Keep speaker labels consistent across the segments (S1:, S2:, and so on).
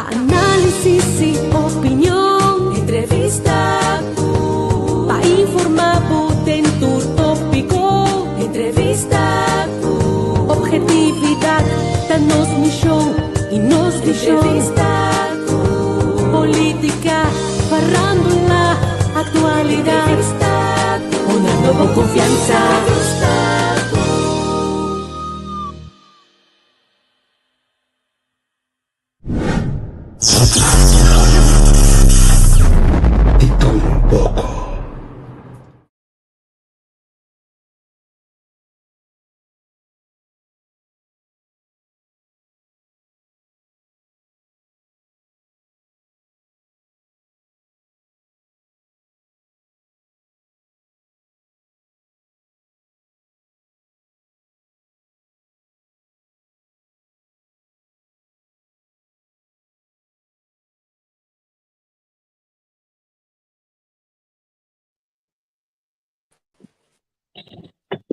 S1: Análisis y opinión, entrevista para informar potente tópico, entrevista objetividad, danos mi show y nos entrevista política, farándula, actualidad, una nueva confianza.
S2: De todo un poco.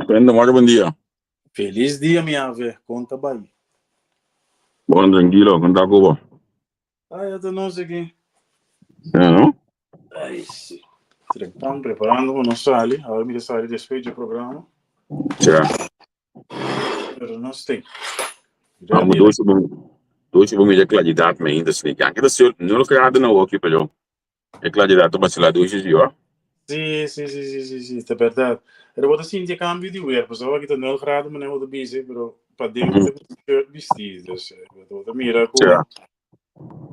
S3: Brenda, bom dia.
S4: Feliz dia, minha ave. Conta bem.
S3: Bom, tranquilo, conta com você.
S4: Eu tô não sei aqui.
S3: Não?
S4: Ai, sim. Estamos preparando o nosso ali. Agora me deixa despedir do programa.
S3: Já.
S4: Pero não sei.
S3: Vamos dois vamos já claridade ainda assim. Que ainda se não criado não aqui pelo. É claridade para se lá dois dias, ó.
S4: Sim, é verdade. Eu vou assim de câmbio de wear, pessoal, aqui tá 0 graus, mas não vou busy, pero para dentro tem shirt vestido, eu tô mira com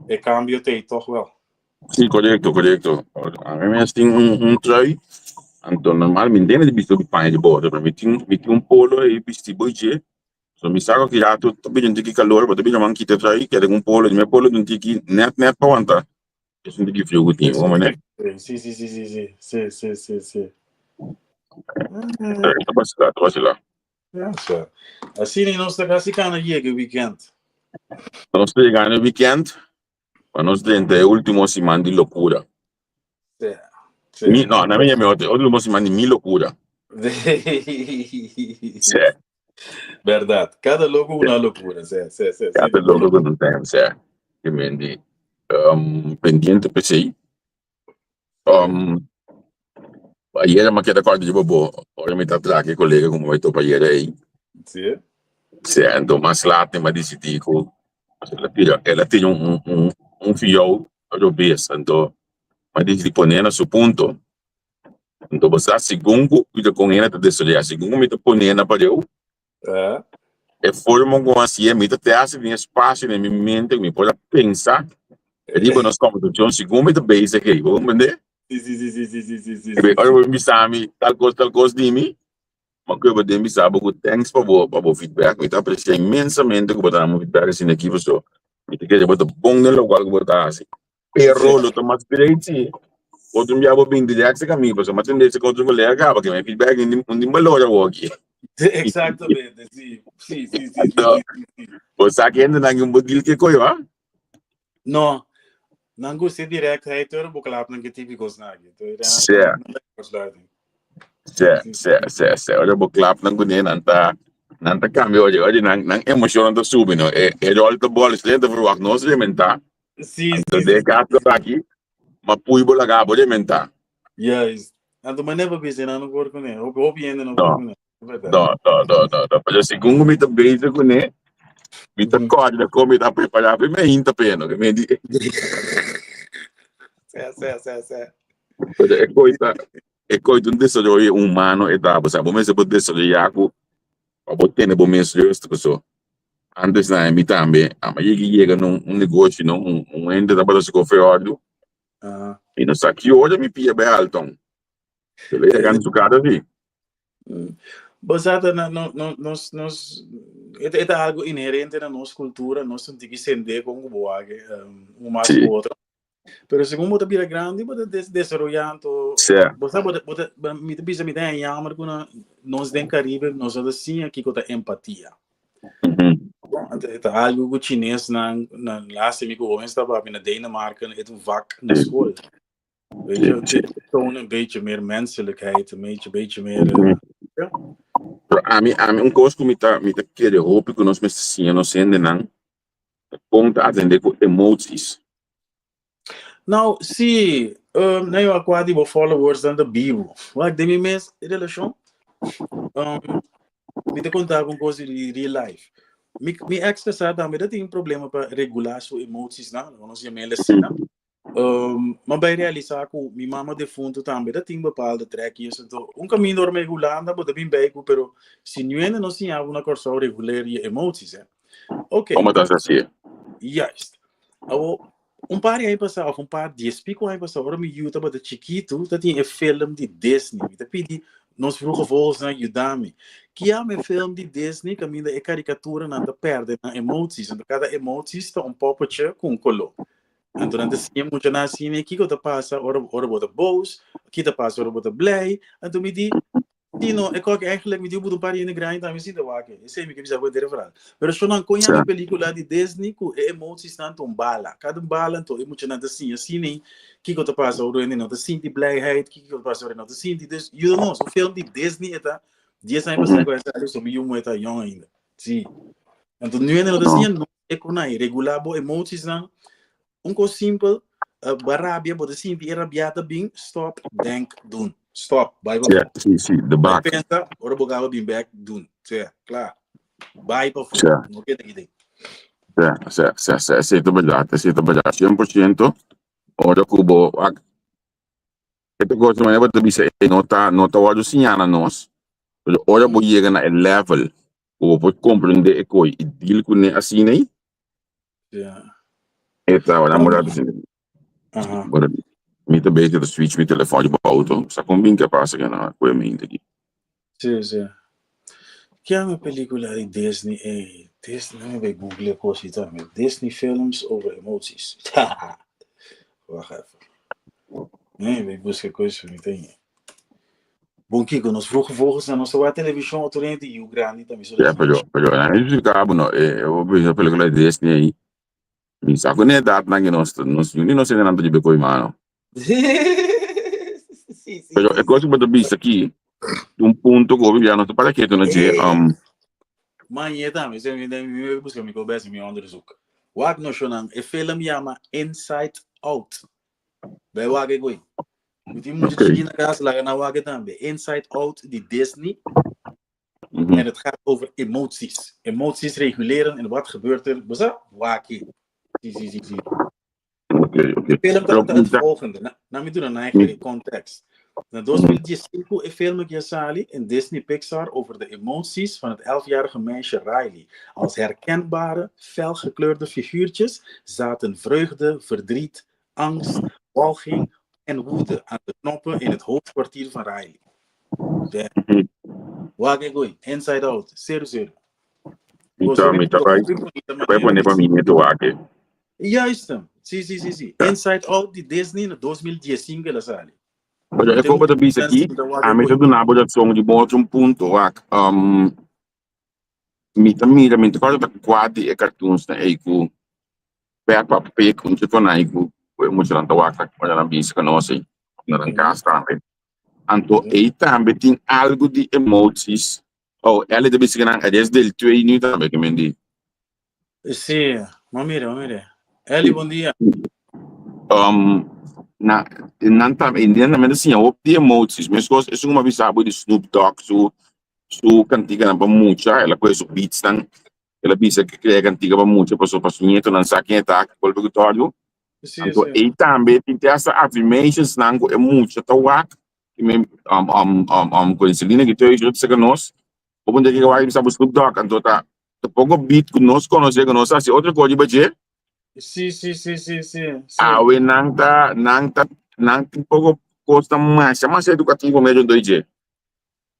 S4: é câmbio tem toch wel.
S3: Sim, correto. A mim tem trui. Então, normalmente não é de vestir de panha de borda, para mim tem polo e vestir boiê. So mi saco que já tu bem de calor, mas também não quita trui, que é polo, de meu polo não tem que net para aguentar. Isso não tem que frio gotinho, vamos né?
S4: Sim.
S3: Tá lá.
S4: Assim nós tá quase cana chega weekend.
S3: Nós chegamos no weekend, mas nós temos a última semana de loucura. Não, na minha a última semana de minha loucura.
S4: Verdade. Cada louco uma loucura.
S3: Cada louco não tem, que me pendiente para si. Ayer eu me quedei com a de bobo, agora me tá traque colega como vai para ayer aí.
S4: Sim.
S3: Então mais lá tem mais decidir com ela tem filho obesa, então mas decidi poner no seu ponto. Então você segundo cuida com ela de desolar, segundo me tá poner na parede. É forma como assim, me tá tendo um espaço na minha mente, me pode pensar. E digo nós como do segundo me tá basic aí, vamos entender?
S4: Sim.
S3: Agora me sabe tal coisa de mim. Mas que eu vou dizer, me sabe que thanks para o feedback, me tá apreciando imensamente que botar um feedback assim aqui, pessoal. Me tem que botar bom no local que botar assim. Pero lo tomas direito. Outro dia eu vou vir direto com a minha pessoa, mas tem esse outro colega que me feedback não valora aqui.
S4: Exatamente, sim.
S3: Você aqui ainda não é modelo que coisa, ah?
S4: Não. Não gostei direto, aí tu era buclap não que típicos na aqui.
S3: Certo. Olha o buclap não conhece não cambia hoje não emoção não sube não. É olha a bola excelente para o nós alimentar.
S4: Sim.
S3: Então de gato aqui, mas pui bola gabo alimentar.
S4: Yes. Ando maneira para pensar não corpo né. O ainda não corpo né.
S3: Não. Mas segundo me tá bem com né. Me tá corda como me tá preparado para me inta pena, que me diz. É coisa de desenvolvimento humano etapa, sabe? Mas você desenvolver para ter bom mesmo isso, pessoal. Antes na mim também, a maioria que chega num negócio, não ainda dá para se confiar. E não sabe que hoje me pia bem alto. Ele é ganho cada ali.
S4: Basada é algo inerente na nossa cultura, nós temos que entender como boa um mais que o outro. Pero segundo bota bira grande, bota desarrollando. Bota me bisa me tem jammer kuna nós den Caribe, nós assim aqui com a empatia. É algo que chinês na lá se me com estava na Dinamarca, é vak na escola. Weet je, toon een beetje meer menselijkheid, een beetje meer.
S3: A mim coisa que me tá querendo roupa que nós me ensina, não sei ainda não. ponto atender com emoties.
S4: Nou, sim, nem eu quase vou followers da Bíblia. Mas de mim mesmo, em relação, me te contar com coisas de real life. Me ex-casado também tem um problema para regular suas emoções, não? Não se chama assim, não? Mas vai realizar que minha mama defunto também tem bepaalde trekjes. Então, caminho normal regular, não pode bem bem, pero se não se há uma coisa regular e emoções, é? Ok.
S3: Como está assim?
S4: Juist. Paar jaar passado, of paar dias pico aí passado, ora me YouTube de chiquito, dat tinha film de Disney. Dat pedi nos vroege volgens na Udemy. Que há me film de Disney, que ainda é caricatura na da perde na emoties, então cada emoties está poppetje com color. Então antes tinha muito na cine, que te passa, ora bota boos, que te passa, ora bota blij, então me di Tino, ik ook eigenlijk met die boete paar in de grind aan zien te waken. Ik zei me que bisa poder falar. Pero só não conheço a película de Disney com emoções tanto bala. Cada bala então emocionante assim, assim nem que te passa o não te sente blijheid, que te passa o não te sente dus you don't know, so film de Disney eta 10 anos passado essa so me um eta young ainda. Sim. Então nu não te sente não é com aí regular bo emoções não. Coisa simples, barabia, bo te sente rabiata bem, stop, denk, doen. Stop, vai para
S3: fora. Sim, de back.
S4: Pensa, ora bogava bem back, doen. Sim, claro. Vai para fora. Não quer ideia.
S3: Sim, é verdade, 100%. Ora cubo, esta coisa não é para dizer, não tá olhando assim a nós. Ora vou chegar na level, ou vou compreender que o deal com assim aí. Esta hora morar assim. Me também de switch meu telefone para auto, só com bem que passa que não com a mente aqui.
S4: Sim. Que é uma película de Disney, Disney, não é Google coisa também. Disney films over emoties. Wacht even. Nee, we buscar coisas que não tem. Bom, Kiko, nos vroegen na nossa televisão, o torrente e o grande também.
S3: Pero a gente acaba, não, eu vejo a película de Disney aí. Me saco nem data na que nós não sei nada de beco mano. Pero é coisa para tu aqui, ponto que já não te para que tu não dizer,
S4: Manhã também, você me busca me conversa me onderzoek. Wat no shonan, e film chama Inside Out. Bij wage goi. Met die moet je zien naar casa lagen na wage também. Inside Out die Disney. En het gaat over emoties. Emoties reguleren en wat gebeurt er? Boza, wake. Zie. De film gaat het volgende. Nou, we doen een eigen context. Na 2015 een film gesali in Disney Pixar over de emoties van het 11-jarige meisje Riley. Als herkenbare, felgekleurde figuurtjes zaten vreugde, verdriet, angst, walging en woede aan de knoppen in het hoofdkwartier van Riley. Wagegoi, Inside Out, sério.
S3: Vai poner para mim do Wage.
S4: Juist, sim. Inside Out de Disney in 2015 gesali.
S3: Mas eu vou dar isso aqui, a mim do nabo da som de bom ponto, me também coisa da quadra e cartoons na eico, pega com tipo na eico, o emocionante waka, quando na bisa que nós aí, na casa também. Então, aí também tem algo de emoções, ou ela de bisa que na é del twee nu também que me diz.
S4: Sim, mas mira. Eli, bom dia.
S3: Indiana assim, eu de emoções, mas coisas isso uma vez de Snoop Dogg, su cantiga na pamucha, ela coisa beats dan, ela bisa que cria cantiga pamucha, passou nieto não sabe quem é tá, qual é o vitório. Então, aí também tem essa affirmations nango é muito tawak, que me coincidência que tu ajuda se nós, ou quando que vai bisa Snoop Dogg, então tá pouco beat que nós conhecemos, assim outra coisa de
S4: Sim.
S3: We nang pouco costa mais educativo mesmo do IG.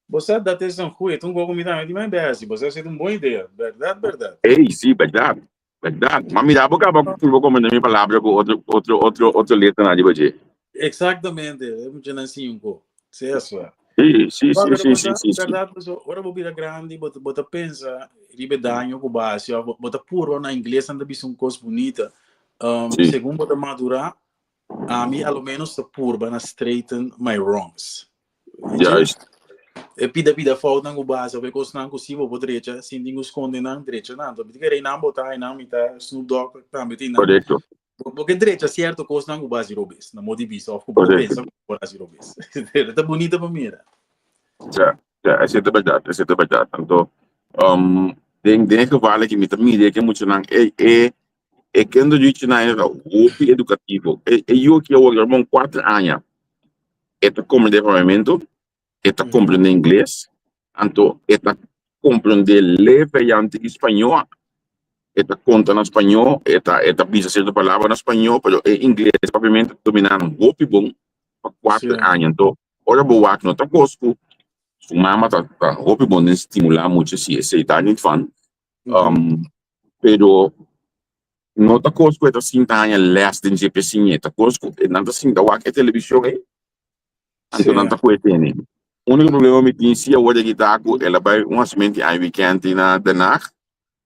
S4: Você dá atenção ruim, então vou combinar de mais bem, você tem uma boa ideia, verdade.
S3: Sim, verdade. Mas me dá boca vou comentar minha palavra com outro letra na IG.
S4: Exatamente, é muito assim um pouco. Sim. Verdade, agora vou virar grande, bota pensa, ribedanho com base, bota puro na inglês, anda bis coisa bonita. Segundo bota madurar, a mim, ao menos, tá purba na straighten my wrongs. pida falta no base, porque os não possível por direita, sem ninguém esconde na direita, não. Então, porque aí não botar, não me tá Snoop Dogg também tem não.
S3: Correto.
S4: Porque direita certo, coisa não base robes, na modo de vista, ou como
S3: Correto.
S4: pensa com base robes. Tá bonita para mim.
S3: Essa é a verdade. Então, tem que vale que me também que muito não é que ando de na era o educativo. Eu que eu agora 4 anos. Eta compreende departamento, eta compreende inglês, então eta compreende leve e espanhol, eta conta no espanhol, eta bisa certa palavra no espanhol, pero inglês propriamente dominando um bom por 4 anos. Então, ora boa que não tá cosco, mama tá bom de estimular muito esse idade de fã. Pero não tá cosco eta 5 anos less than GPC, eta cosco, não tá 5 da que televisão aí. Então não tá coetene. O único problema que tem se a hora que tá com ela vai semente aí weekend na danach.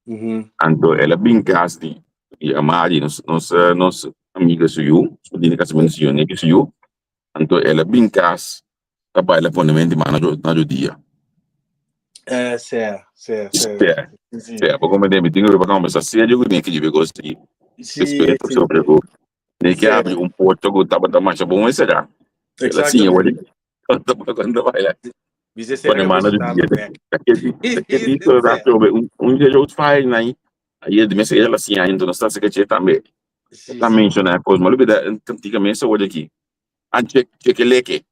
S3: Então ela brinca assim e a Mari nos amigas suyo, podem casamento suyo, né que suyo. Então ela brinca tá para ela fundamento na do dia.
S4: Certo.
S3: Como deve ter uma conversação séria com ninguém que deve gostar. Respeito sobre o nem que abre porto que tava da marcha bom esse será. Sim, eu olhei. Quando vai lá. Quando manda do dia. Aquele dia eu faz aí. Aí ele me ela assim ainda não está se que também. Também mencionar coisa, mas antigamente eu olhei aqui. Antes que leque.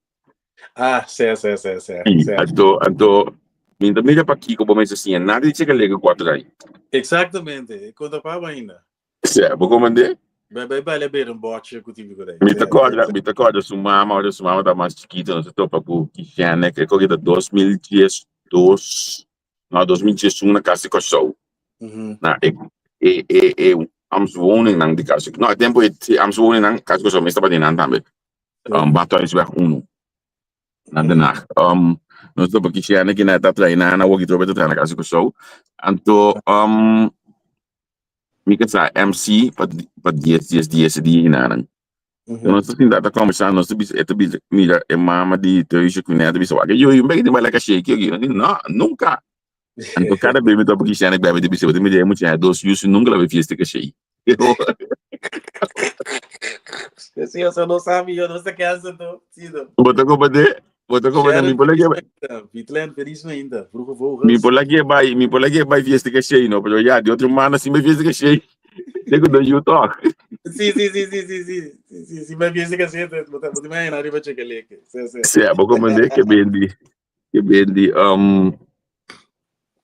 S4: Certo.
S3: Então, ainda melhor para aqui como assim, nada de chegar leque 4 aí.
S4: Exatamente. Quando para ainda.
S3: Certo, vou comandar.
S4: Vai ver bote que tive por aí.
S3: Me acorda, sua mama da mais chiquita, não se topa com que já, né, que é coisa de 2012, não, 2011 na casa de show. Na, wonen nang di casa. No, tempo wonen nang casa de show, mas estava dentro também. Batóisweg 1. Na Nacht. Nós topa que já, né, que na tá treinando, na walkie trouxe na casa de show. Então, Mika sa MC pa dias di inaran. Nós assim data conversar nós bis mira mama de hoje com nada bis waga eu bem de malaka shake eu não nunca. Então cada vez me topo que já bebe de bis eu me dei muito já dois isso nunca leve fiesta que shake.
S4: Se eu não sabe eu não sei que essa tô sido.
S3: Bota como de mi polagi.
S4: Vitlen feliz ainda.
S3: Mi polagi vai fiesta que shake não, pero já de outro mana assim me fiesta que shake. Digo do you talk.
S4: Sim, mas fiesta que shake, botar mais na arriba cheque leque.
S3: Sim, vou comandar que bendi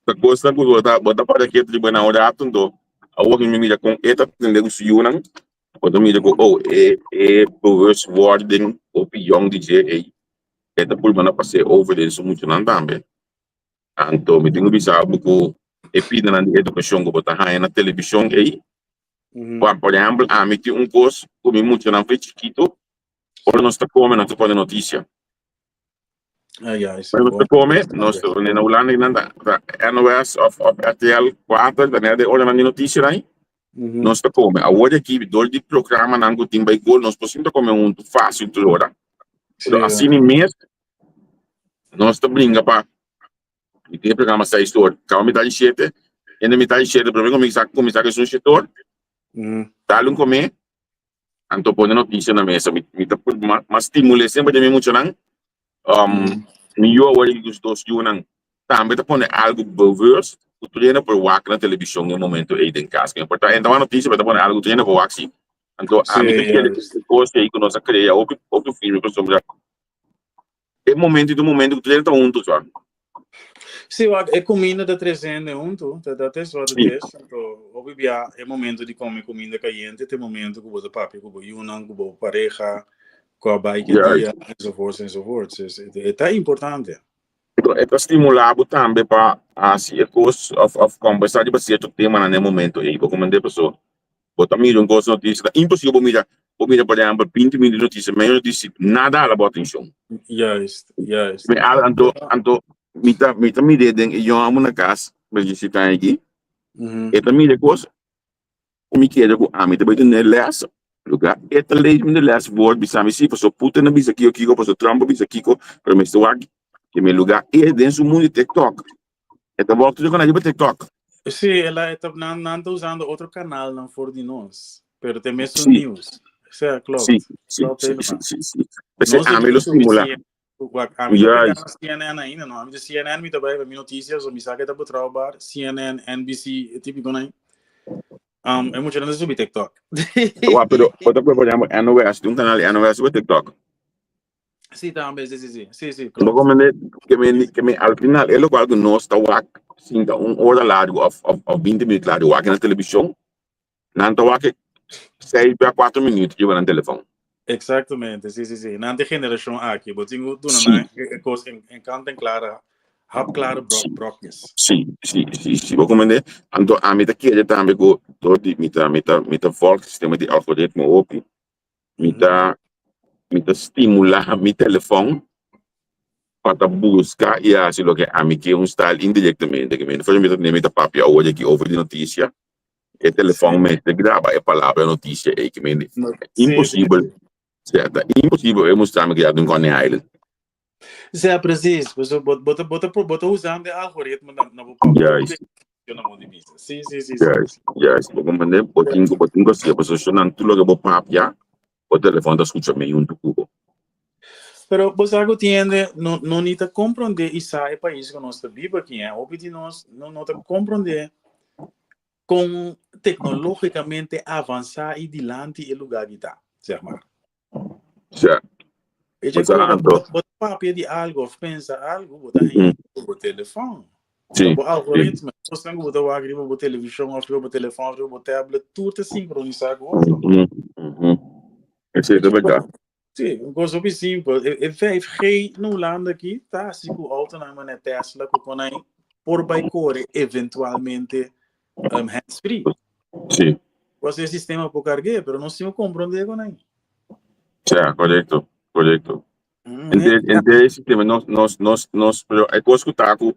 S3: a coisa que bota para aqui de boa hora atundo. A outra me mira com eta tendendo se unam. Quando me digo perverse wording of young DJ eta por mana passei over isso muito não também. Então me tenho bizarro com pida na educação que botar aí na televisão aí. Por exemplo, a mim tem coisa como muito não foi chiquito. Por nós está comendo, não se pode notícia. Nós está comendo, nós na Holanda nanda NOS of RTL 4 da né de olha na notícia aí. Nós está comendo. A hora que do de programa não tem by gol, nós podemos comer fácil toda hora. Assim mesmo, nós está brinca para e tem programa 6 horas. Calma metade 7, e na metade 7 problema começar que é setor. Dá comer. Então põe notícia na mesa, me tá mas estimula sempre de mim muito não. Melhor que os dois junam. Também tá põe algo perverso, o treino por wak na televisão no momento aí em casa. Que é importante. Então a notícia vai põe algo treino por wak sim. Então a mim que coisa aí que nós cria outro filme que somos é momento que o treino tá junto só.
S4: Sim, é comida da 300 junto, da até só da 10. Então, obviamente, é momento de comer comida caliente, é momento que você papi, que você unam, que você pareja, com a bike dia, e so forth. É importante.
S3: Então, é para estimular também para assim, a coisa of conversar de certo tema no momento aí, para comandar a pessoa. Botar milhão de coisas notícias, impossível mira, por exemplo, 20 minutos de notícia, meia notícia, nada a botar atenção.
S4: Yes.
S3: Então, mita mide den eu amo na casa mas se tá aqui eta mide coisa o me quer com a mita vai ter less lugar eta lei me less word bisa me se for so puta na bisa aqui o que for so trampo bisa aqui para me estar que meu lugar é dentro do mundo de TikTok. Então, volto de canal de TikTok.
S4: Sim, ela está usando outro canal, não for de nós. Pero tem mesmo
S3: Sim.
S4: news. Isso é claro.
S3: Sim, sim, sim, sim. Você
S4: Nós
S3: me lo estimula.
S4: A mim está pegando CNN ainda, não. A mim de CNN me também, me notícias, ou me sabe que está por trabalhar, CNN, NBC, típico, não é? É muito grande sobre TikTok.
S3: Pero outra coisa, por exemplo, NOS, um canal NOS sobre TikTok.
S4: Sim, também, sim,
S3: Vou
S4: claro.
S3: comentar que me, ao final, é logo que nós está sim, hora lá, of 20 minutos lá, na televisão, não está 6 para 4 minutos, eu vou no telefone.
S4: Exatamente, sim. Na geração aqui, eu tenho coisa em canto em clara, hab claro brokjes.
S3: Sim. Vou comentar, então, a mim daqui, também, todo, me volta, sistema de algoritmo, open, me estimular, me telefone, para buscar e assim lo que a mim que style indiretamente que me faz me tá papia hoje aqui over de notícia e telefone me te grava a palavra notícia e que me impossível certo impossível eu mostrar me que não conhe island
S4: é preciso você bota usando algoritmo na papel sim
S3: yes vou mandar botinho se a pessoa não tudo que vou papia o telefone tá escutando me tudo.
S4: Pero você entende, não necessita compreender isso é país que nós vivemos aqui, obviamente nós não te compreender com tecnologicamente avançar e dilante o lugar que está, certo?
S3: Certo.
S4: E já bota papel de algo, ou pensa algo, bota aí o telefone.
S3: Sim.
S4: O algoritmo, você tem que botar o algoritmo, botar televisão, o telefone, o tablet, tudo é sincronizado com o outro.
S3: Isso é verdade.
S4: Sim, uma coisa bem simples. E 5G no lado aqui, tá? Se o auto na minha Tesla, que quando aí, por bycore, eventualmente, hands-free.
S3: Sim.
S4: Você é sistema por carregar, mas não se compreende com aí.
S3: Certo, correto. Então, sistema, nós, é coisa que está com,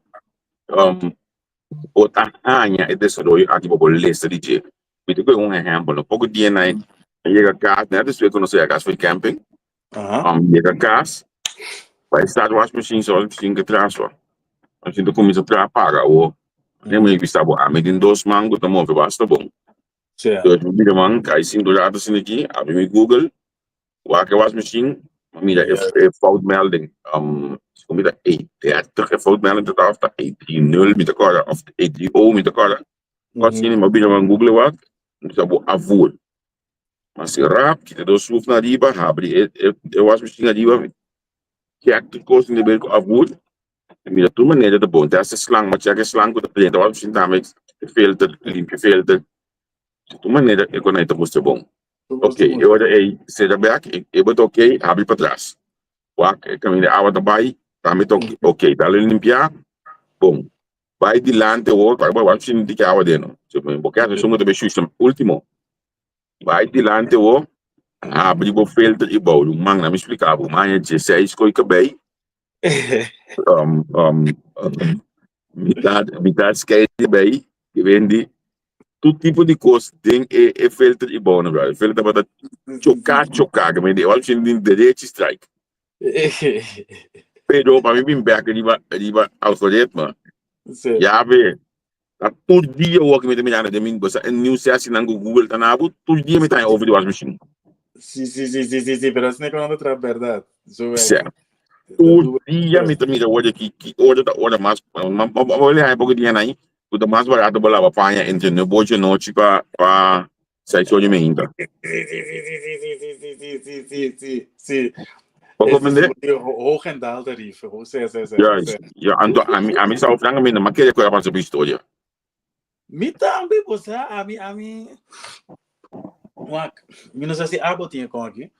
S3: o tamanho e desenvolvimento aqui para lista de dia. Me digo exemplo, pouco dia na chega a casa, né? Depois quando você a casa foi camping, chega a casa, vai estar o washing machine só assim que traz só. A gente começa a pagar o, nem me está bom, a mim tem 2 mangos, tá bom, basta bom.
S4: Certo.
S3: Então, me demanda, cai $5 assim aqui, abre meu Google, o washing machine, mira, é fout melding, mira, é fout melding tot af, 830 met elkaar, of 830 met elkaar. Wat zie je, maar binnen van Google wat, dus dat wordt afvoer. Maar als je raapt, je doet schroef naar die baan, abre je wasmachine naar die baan, kijk de kosten die ben afvoer, en je dat doen meneer de bond, dat is de slang, maar je slang komt de wasmachine daarmee, filter, limpje filter, tu meneer de economie moest de bom. Oké, eu olhei, seja back, eu boto ok, abre para trás. O caminho de água também, também ok, dá limpar, bom. Vai dilante o outro, vai watching de água dentro. Porque a pessoa também chuta último. Vai dilante o abre o filtro e bolo. O man não me explicava, o man é 16 coi que bem. Metade skate bem, que vende todo tipo de coisa, tem filtro e bolo, bro. Filtro para chocar, que vende, olha de direito strike. Pero para mim bem back riba algoritmo. Ja, vê. Todo dia eu que me terminar de mim, você news assim na Google tá na abu, todo dia me tá over the washing machine.
S4: Sim, pero isso não é quando outra verdade.
S3: Certo. Todo dia me termina hoje que hora mais, olha aí pouco dia aí, o mais barato para lá para entre no bojo noite para sai só de mim ainda.
S4: Sim. Hoog en daaltarief.
S3: Ja, então a mim só francamente, mas que coisa para sobre história.
S4: Me também, você, a mim, não sei se abo tinha com aqui,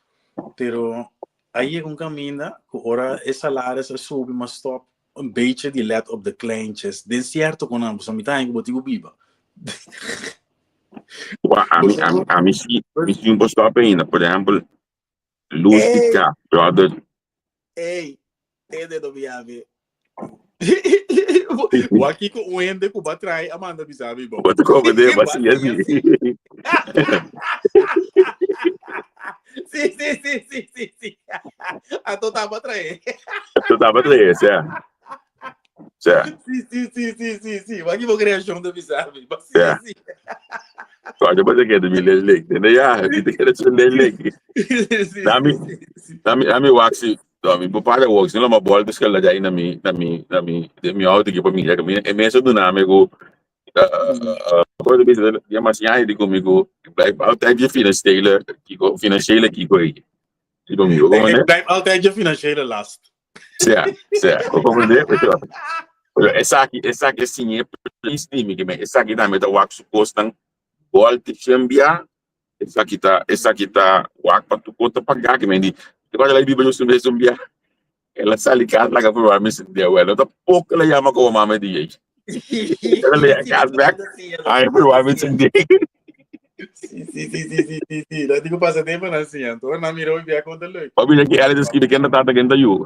S4: pero aí é com caminho, que ora essa salário se sobe, mas stop beetje die let op de kleintjes. Den certo com ambos, a mim tá em botigo biba.
S3: A mim sim stop ainda, por exemplo, luz de cá, brother.
S4: Ei, de do viave. O aqui com o ende com batrai, Amanda bisabe bom.
S3: Bota como de, mas sim assim.
S4: Sim. A tu tava atrás.
S3: Tu tava atrás, é. Certo.
S4: Sim. Aqui vou criação da bizarre.
S3: Sim. Pode fazer que é do milho de entendeu? Kita kira sunday leg. Nami waxi, mi papara wax nila mabol dos kala dai nami auto que pamilya kami. E meso do nami go pode dizer ya mas ya di comigo. Blijf altijd je financiële kiko aí. E comigo, como né?
S4: Blijf altijd je financiële last.
S3: Certo. Como né? Essa aqui assim é pristimi que me essa aqui também tá wax costan bolte chambia essa kita wak para tu conta pagar que me di depois ela vive no sul de Zumbia ela sai casa lá para o mês de ela tá pouco ela chama como mama de aí ela é casa back aí para o mês de
S4: Sim. Lá digo passa tempo na assim, então na mirou e via conta lui.
S3: Obviamente que ela diz que ainda tá ainda you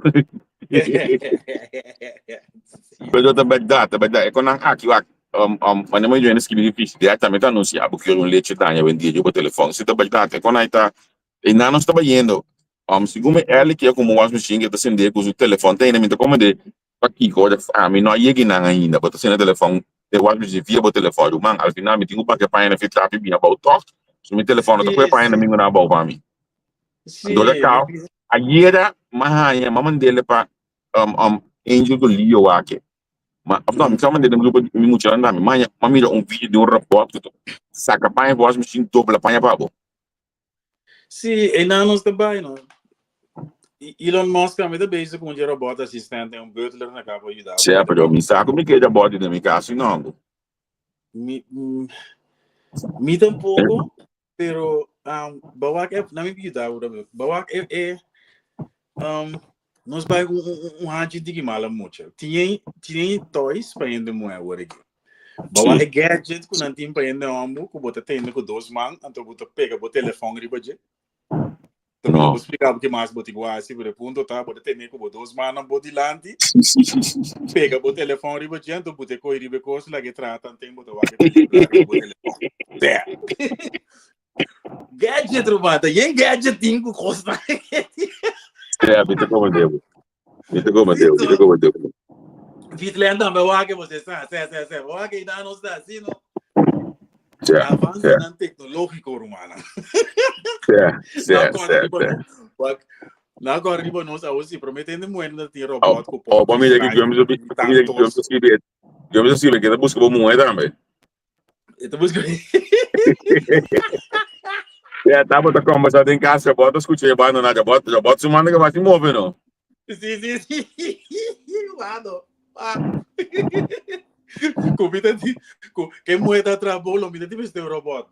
S3: mas eu também dá é quando aqui quando eu joguei nesse benefício diretamente anunciar porque eu não leite tá eu vendia o telefone se também dá quando aí tá e não estava indo segundo ela que é como was machine que tá sendo com o telefone tem ainda como de aqui coisa a mim não ia que não ainda bota sendo telefone de was machine via o telefone man ao final me tinha para que para fit trap bem about talk so meu telefone tá com para ainda mim não about para mim do legal aí era mas mamãe dele para angel do Leo aqui mas não me chama de grupo me muito anda mas mami um vídeo de um repórter saca para was machine dobra para babo
S4: Sim, e não nos trabalha não. Elon Musk também tá bezig com um robot assistente, butler na capa ajudar.
S3: Certo, pero mi saco me queda body de mi caso não.
S4: Me tampouco, pero bawak na me ajudar ora. Bawak nós vai hanji de que mala muito. Tinha toys para ainda moer ora aqui. Bawak gadget com não tem para ainda ambu, com bota tendo com dois man, então bota pega o telefone riba je. Então vou explicar porque mais bota igual assim, por ponto tá, bota tendo com dois man na body landi. Pega o telefone riba je, então bota coi riba coisa lá que trata, tem bota wak o telefone. Gadget rumata, e gadget tem com costa.
S3: Vita como devo.
S4: Vitland também wak você sabe, wak ainda não está assim, não. Avanço não tecnológico rumana.
S3: Certo.
S4: Na agora riba nós hoje prometendo moeda de robot com
S3: pó. Vamos ver aqui, vamos escrever que tá buscando moeda também.
S4: Então busca.
S3: Tá bota conversando em casa, bota escutar banda na bota semana que vai se mover não.
S4: Sim. Lado. Comida de que moeda trabalho, comida de este robot.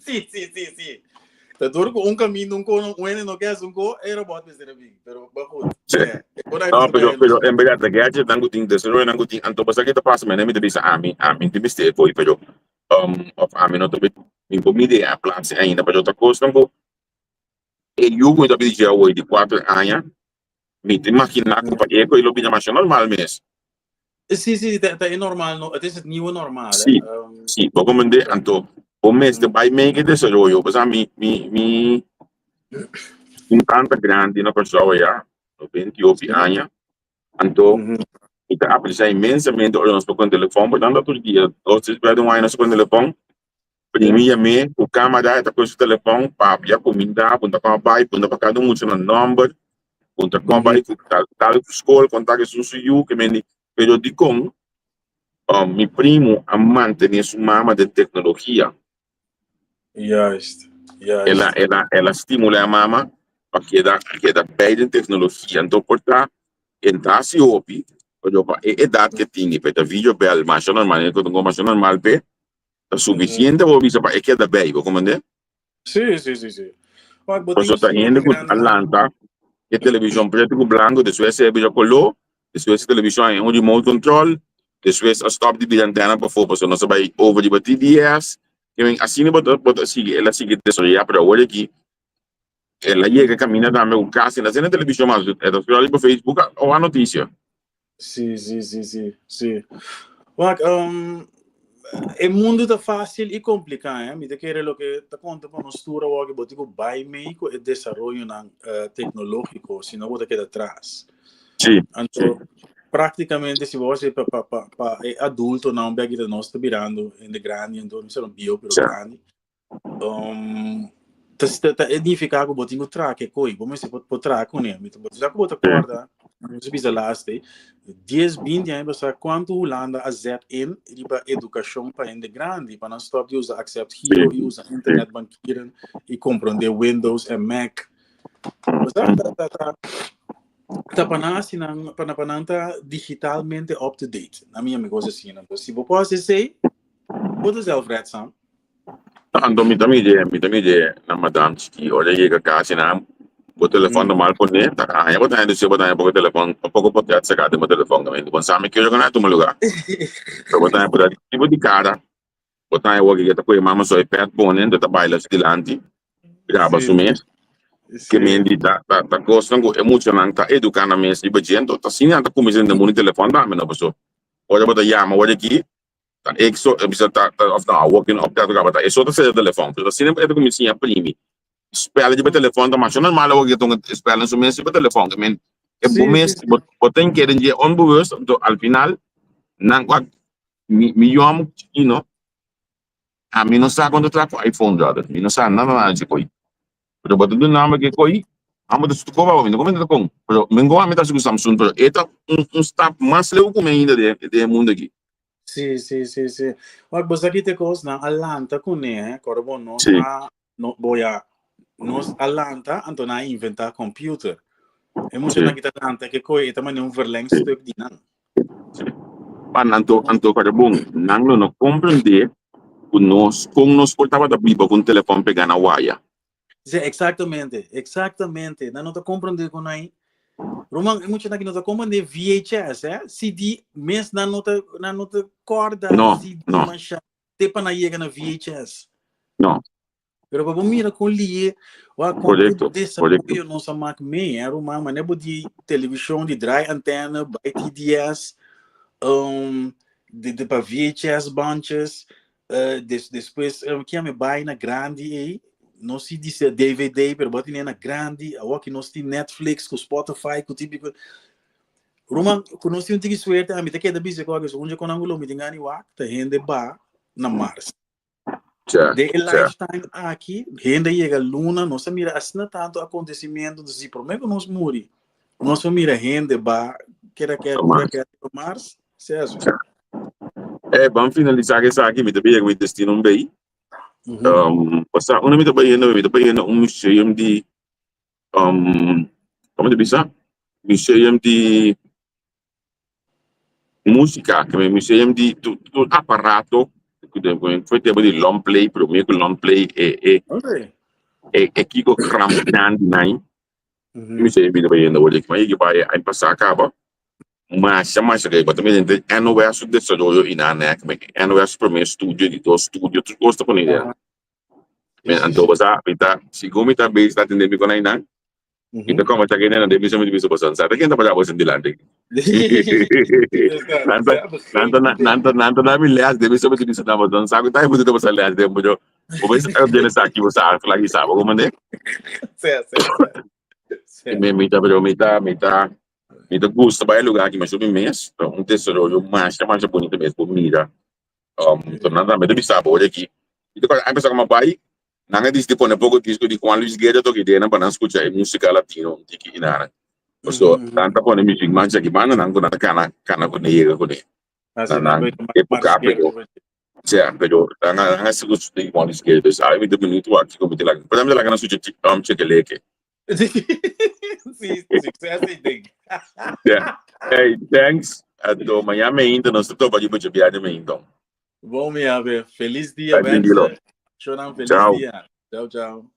S4: Sim. Tá duro com caminho, não quer é robot de ser bem, pero bajo.
S3: Não, pero em verdade gadget não tem desero, não tem anto passa que tá passa, mas nem me bisa ami te mistake foi, pero of ami não tô bem comida a place ainda, pero outra coisa não e eu muito bem já hoje de 4 anos, me tem máquina com para eco e lo bem mais normal mesmo.
S4: Sim, tá é normal, não, até esse nível normal.
S3: Sim, vou comandar anto o mês de pai me que desarrollo, pues a mi tanta grande na pessoa já, 28 anos, anto ita aprecia imensamente o nosso com telefone, portanto todo dia, ou se tiver um ano com telefone, primeiro me o câmera tá com o telefone, papi a comida, punta com o pai, punta para cada um seu número, punta com o pai, tal escola, contato com que me pero di com mi primo amante de sua mama de tecnologia. Ela estimula a mama para que da bem tecnologia, então porta entrar se opi, é idade que tem, para vídeo bel, mas normal, quando não mais normal be, é suficiente para bisa para que da bem, como é?
S4: Sim.
S3: Por isso tá indo com Atlanta, que televisão preto com branco, depois é vídeo color, depois televisão é um remote control, depois a stop de antena para fora, porque não se vai over de TDS. Assim ela sigue desarrollar para hoje aqui ela chega caminha da meu casa na televisão mas é da para Facebook ou a notícia
S4: sim o mundo tá fácil e complicado me te querer lo que tá conta para nós tudo o que botigo vai meio o desenvolvimento tecnológico se não botar que atrás
S3: Sim.
S4: Então, praticamente, se você é adulto, não pega que nós estamos virando em grande, então, não sei um bio, pero grande. É edificar com o botinho traque, coi, como se pode traque com ele. Então, já que você acorda, não se precisa lá, 10, 20 anos, você quanto Holanda a zet in, e para educação para em grande, para não stop de usar Accept Hero, e usar internet bankieren, e compreender Windows e Mac. Tá para digitalmente up to date. Na minha amiga assim, então se você pode dizer, pode zelf red sam.
S3: Ando mi tamide na madam que olha chega casa na o telefone normal por né, tá? Ah, eu botar o telefone, pouco pode ser sacado do telefone também. Então sabe que eu jogar no lugar. Eu botar por tipo de cara. Botar eu aqui que tá mama só iPad ponendo, tá baila estilante. Grava sumes. Que me tá gostando emocionante, tá educando mesmo e bajento, tá sim tá começando no telefone da menina pessoa. Olha botar chama, olha aqui. Tá exo, bisa tá of na working up tá gravata. Isso tá sendo telefone. Tá sim é começando a primi. Spela de telefone, tá mais normal o que estão spela no mês de telefone, men. É bom mês, botem que de onbewusst, então ao final não me amo, you know. A mim não sabe quando trago iPhone já, me não sabe nada de coi. Pero botem do nome que coi. Amo de tu cova, me não comenta com. Pero me gosta me tá com Samsung, pero eta step mais leu como ainda de mundo aqui.
S4: Sì. Olha, você aqui tem coisa na Atlanta com né, corbo nós no boia nós Atlanta então na inventar computer. É muito na kita Atlanta que coi também um verlengstuk di nan.
S3: Pan anto para bom, não compreender que nós como nós portava da biba com o telefone pegar na wire.
S4: Sim, exatamente. Não tá compreender com aí. Roman, é muito na que não tá compreender VHS, CD, mas não tá corda CD mancha, tepa na iega na VHS.
S3: Não.
S4: Pero para mira com lie, o conteúdo dessa coisa não se marca meio, Roman, mas não de televisão de dry antena, by TDS, de para VHS bunches, depois que a me buy na grande aí. Não se diz DVD, pero bota na grande, a que nós tem Netflix, com Spotify, com típico. Roman, quando nós temos que suerte, a mim tem que dar bicho com isso, onde quando angulo me tem gani wak, tá rende ba na Mars. De lifetime aqui, rende chega luna, nós mira assim tanto acontecimento do zipro, mas nós muri, nós mira rende ba, quer Mars, certo?
S3: Vamos finalizar essa aqui, me também com destino bem. Basta una mito bayano museum di come bisa museum di musica che museum di tutto apparato che foi tempo di long play però me long play e chi go cram grande nai museum di bayano vuol dire che vai a passare a cabo mas che praticamente hanno verso del solo in anek hanno verso per me studio di studio tu costa con idea anto basa kita sigumi ta base natin demi ko na inang kita ko matagay na demi sa mga biso sa akin pa tapos hindi landing nanto namin leas demi sa mga biso na mo don sabi tayo buto sa leas demi mo ubay sa dyan sa aki mo sa lagi sa ko man mita gusto ba lugar aqui mas sobre mês tesoro mais chamar bonito mesmo mira tornando a me demi sa olha aqui então a pessoa como vai nanga dis tipo pouco disco di Juan Luis Guerra to que dena para escuchar música latino de que inara. So tanta pone music mancha que mana nango na kana ko nega ko ne. Época pero pero nanga se gusto de Juan Luis Guerra sai me de bonito aqui como te laga. Podemos laga na suja chekeleke.
S4: Sim, assim tem.
S3: Yeah. Hey, thanks. Do Miami ainda nós tô para de viagem então.
S4: Bom, minha feliz dia, velho. Chorão, feliz dia. Tchau.